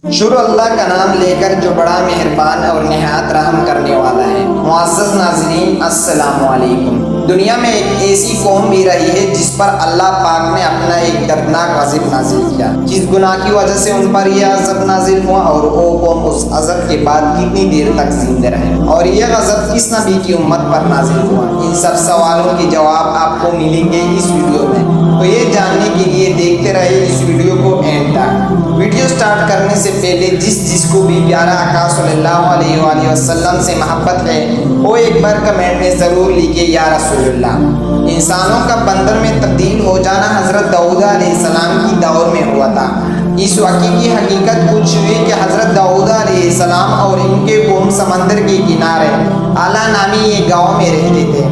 شروع اللہ کا نام لے کر جو بڑا مہربان اور نہایت رحم کرنے والا ہے۔ معزز ناظرین، السلام علیکم۔ دنیا میں ایک ایسی قوم بھی رہی ہے جس پر اللہ پاک نے اپنا ایک دردناک غضب نازل کیا، جس گناہ کی وجہ سے ان پر یہ عذاب نازل ہوا، اور وہ قوم اس عذاب کے بعد کتنی دیر تک زندہ رہے، اور یہ غضب کس نبی کی امت پر نازل ہوا۔ ان سب سوالوں کے جواب آپ کو ملیں گے اس ویڈیو میں، تو یہ جاننے کے لیے دیکھتے رہے اس ویڈیو کو اینڈ تک۔ ویڈیو سٹارٹ کرنے سے پہلے جس کو بھی پیارا آقا صلی اللہ علیہ وآلہ وسلم سے محبت ہے، وہ ایک بار کمنٹ میں ضرور لکھے یا رسول اللہ۔ انسانوں کا بندر میں تبدیل ہو جانا حضرت داؤد علیہ السلام کی دور میں ہوا تھا۔ اس واقعے کی حقیقت کچھ ہوئی کہ حضرت داؤد علیہ السلام اور ان کے قوم سمندر کے کنارے اعلیٰ نامی ایک گاؤں میں رہتے تھے،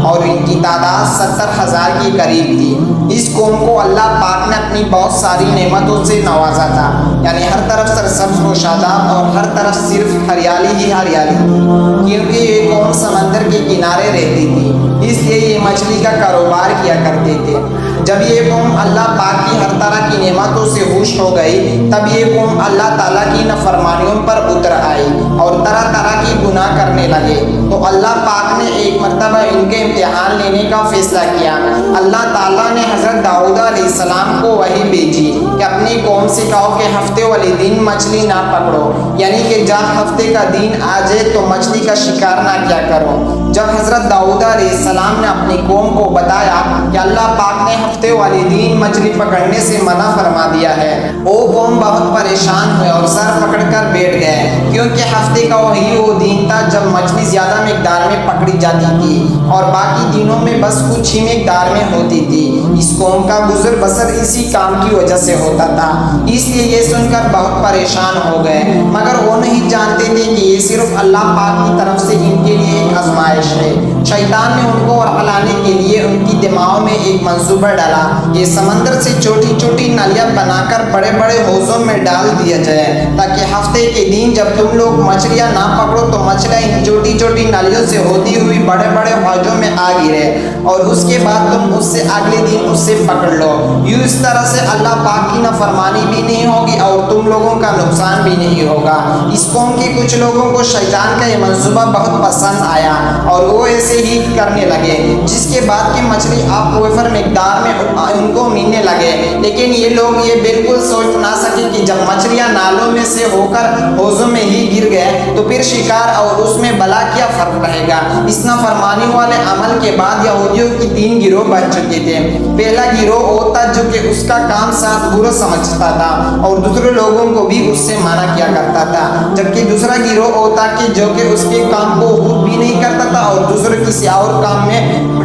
اور ان کی تعداد 70,000 کے قریب تھی۔ اس قوم کو اللہ پاک نے اپنی بہت ساری نعمتوں سے نوازا تھا، یعنی ہر طرف سرسبز و شاداب اور ہر طرف صرف ہریالی ہی ہریالی تھی، کیونکہ یہ قوم سمندر کے کنارے رہتی تھی، اس لیے یہ مچھلی کا کاروبار کیا کرتے تھے۔ جب یہ قوم اللہ پاک کی ہر طرح کی نعمتوں سے خوش ہو گئی، تب یہ قوم اللہ تعالیٰ کی نافرمانیوں پر اتر آئی اور طرح طرح کی گناہ کرنے لگے۔ تو اللہ پاک نے ایک مرتبہ ان کے امتحان لینے کا فیصلہ کیا۔ اللہ تعالیٰ نے حضرت داؤد علیہ السلام کو وحی بھیجی کہ اپنی قوم سے کہو کہ ہفتے والے دن مچھلی نہ پکڑو، یعنی کہ جب ہفتے کا دن آ جائے تو مچھلی کا شکار نہ کیا کرو۔ جب حضرت داؤد علیہ السلام نے اپنی قوم کو بتایا کہ اللہ پاک نے ہفتے والے دن مچھلی پکڑنے سے منع فرما دیا ہے، وہ قوم بہت پریشان ہوئے اور سر پکڑ کر بیٹھ گئے، کیونکہ ہفتے کا وہی وہ دن تھا جب مچھلی زیادہ مقدار میں پکڑی جاتی تھی اور باقی دنوں میں بس کچھ ہی مقدار میں ہوتی تھی۔ اس قوم کا گزر بسر اسی کام کی وجہ سے ہوتا تھا، اس لیے یہ سن کر بہت پریشان ہو گئے، مگر وہ نہیں جانتے تھے کہ یہ صرف اللہ پاک کی طرف سے ان کے لیے ایک آزمائش ہے۔ شیطان نے ان کو ہلانے کے لیے ان کی دماغوں میں ایک منصوبہ ڈالا، یہ سمندر سے چھوٹی چھوٹی نالیاں بنا کر بڑے بڑے حوضوں میں ڈال دیا جائے، تاکہ ہفتے کے دن جب تم لوگ مچھلیاں نہ پکڑو تو مچھلیاں ان چھوٹی چھوٹی نالیوں سے ہوتی ہوئی بڑے بڑے حوضوں میں آ گرے، اور اس کے بعد تم اس سے اگلے دن اس سے پکڑ لو۔ یوں اس طرح سے اللہ پاک کی نافرمانی بھی نہیں ہوگی اور تم لوگوں کا نقصان بھی نہیں ہوگا۔ اس قوم کے کچھ لوگوں کو شیطان کا یہ منصوبہ بہت پسند آیا اور وہ ایسے ہی کرنے لگے، جس کے بعد کی مچھلی آپ وفر مقدار میں ان کو ملنے لگے۔ لیکن یہ لوگ یہ بالکل سوچ نہ سکے کہ جب مچھلیاں نالوں میں سے ہو کر حوضوں میں ہی گر گئے تو پھر شکار اور اس میں بلا کیا فرق رہے گا۔ اس نافرمانی والے عمل کے بعد یہودیوں کی 3 گروہ بن چکے تھے۔ پہلا گروہ وہ تھا جو کہ اس کا کام ساتھ برا سمجھتا تھا اور دوسرے لوگوں کو بھی اس سے منع کیا کرتا تھا، جبکہ دوسرا گروہ وہ تھا کہ جو کہ اس کے کام کو خود بھی نہیں کرتا تھا اور دوسرے کسی اور کام میں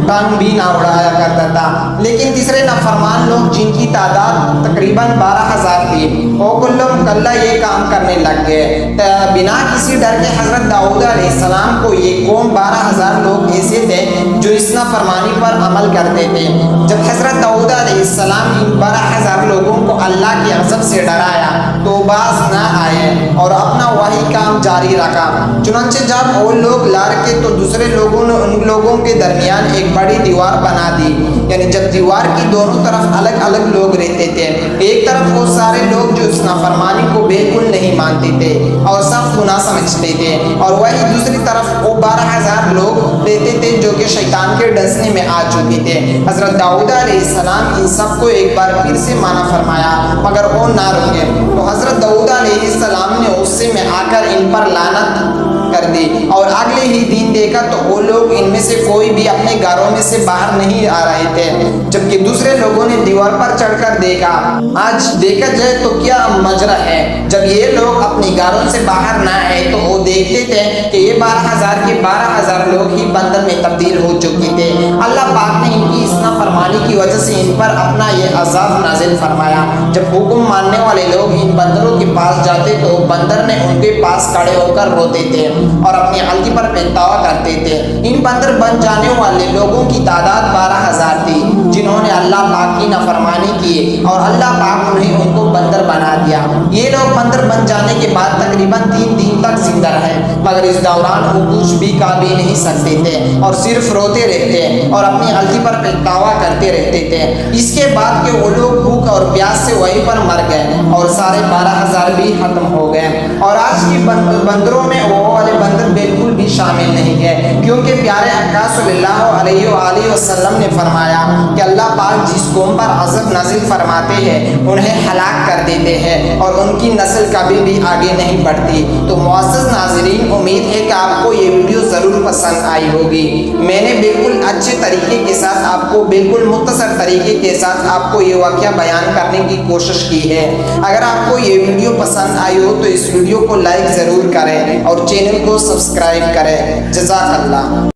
ٹانگ بھی نہ اڑایا کرتا تھا۔ لیکن تیسرے نافرمان لوگ جن کی تعداد تقریباً 12,000 تھی، وہ کلہ یہ کام کرنے لگ گئے۔ بنا کسی ڈر کے حضرت داؤد علیہ السلام کو یہ قوم 12,000 لوگ ایسے تھے جو اس نافرمانی پر عمل کرتے تھے۔ جب حضرت داؤد علیہ السلام ان 12,000 لوگوں کو اللہ کے عذاب سے ڈرایا تو باز نہ آئے اور اپنا وہی کام جاری رکھا۔ چنانچہ جب وہ لوگ لڑ کے تو دوسرے لوگوں نے ان لوگوں کے درمیان ایک بڑی دیوار بنا دی، یعنی جب دیوار کی دونوں طرف الگ الگ لوگ رہتے تھے، ایک طرف وہ سارے لوگ جو اس نافرمانی کو بالکل نہیں مانتے تھے اور سب گناہ سمجھتے تھے، اور وہی دوسری طرف وہ 12,000 لوگ رہتے تھے جو کہ شیطان کے ڈسنے میں آ چکے تھے۔ حضرت داؤد علیہ السلام ان سب کو ایک بار پھر سے منع فرمایا، مگر وہ نہ رکے، تو حضرت داؤد علیہ السلام نے غصے میں آ کر ان پر لعنت کر دی، اور اگلے ہی دن دیکھا تو وہ لوگ ان میں سے کوئی بھی اپنے گھروں میں سے باہر نہیں آ رہے تھے، جبکہ دوسرے لوگوں نے دیوار پر چڑھ کر دیکھا۔ آج دیکھا جائے تو کیا ماجرا ہے، جب یہ لوگ اپنے گھروں سے باہر نہ آئے تو وہ دیکھتے تھے کہ یہ 12,000 کے 12,000 لوگ ہی بندر میں تبدیل ہو چکے تھے۔ اللہ پاک نے ان کی اس نافرمانی کی وجہ سے ان پر اپنا یہ عذاب نازل فرمایا۔ جب حکم ماننے والے لوگ ان بندروں کے پاس جاتے تو بندر نے ان کے پاس کھڑے ہو کر روتے تھے اور اپنی غلطی پر پچھتاوا کرتے تھے۔ ان بندر بن جانے والے لوگوں کی تعداد 12,000 تھی جنہوں نے اللہ پاک کی نافرمانی کی، اور اللہ پاک نے ان کو بندر بنا دیا۔ یہ لوگ بندر بن جانے کے بعد تقریباً 3 دن تک زندہ رہے، مگر اس دوران وہ کچھ بھی کہہ بھی نہیں سکتے تھے اور صرف روتے رہتے اور اپنی غلطی پر پچھتاوا کرتے رہتے تھے۔ اس کے بعد کہ وہ لوگ بھوک اور پیاس سے وہیں پر مر گئے اور سارے 12,000 بھی ختم ہو گئے، اور آج کی بندروں میں وہ والے بندر بالکل بھی شامل نہیں ہے، کیونکہ پیارے آقا صلی اللہ علیہ وآلہ وسلم نے فرمایا کہ اللہ پاک جس قوم پر عذاب نازل فرماتے ہیں انہیں ہلاک کر دیتے ہیں اور ان کی نسل کبھی بھی آگے نہیں بڑھتی۔ تو معزز ناظرین، امید ہے کہ آپ کو یہ ویڈیو ضرور پسند آئی ہوگی۔ میں نے بالکل اچھے طریقے کے ساتھ آپ کو بالکل مختصر طریقے کے ساتھ آپ کو یہ واقعہ بیان کرنے کی کوشش کی ہے۔ اگر آپ کو یہ ویڈیو پسند آئی ہو تو اس ویڈیو کو لائک ضرور کریں اور چینل کو سبسکرائب کریں۔ جزاک اللہ۔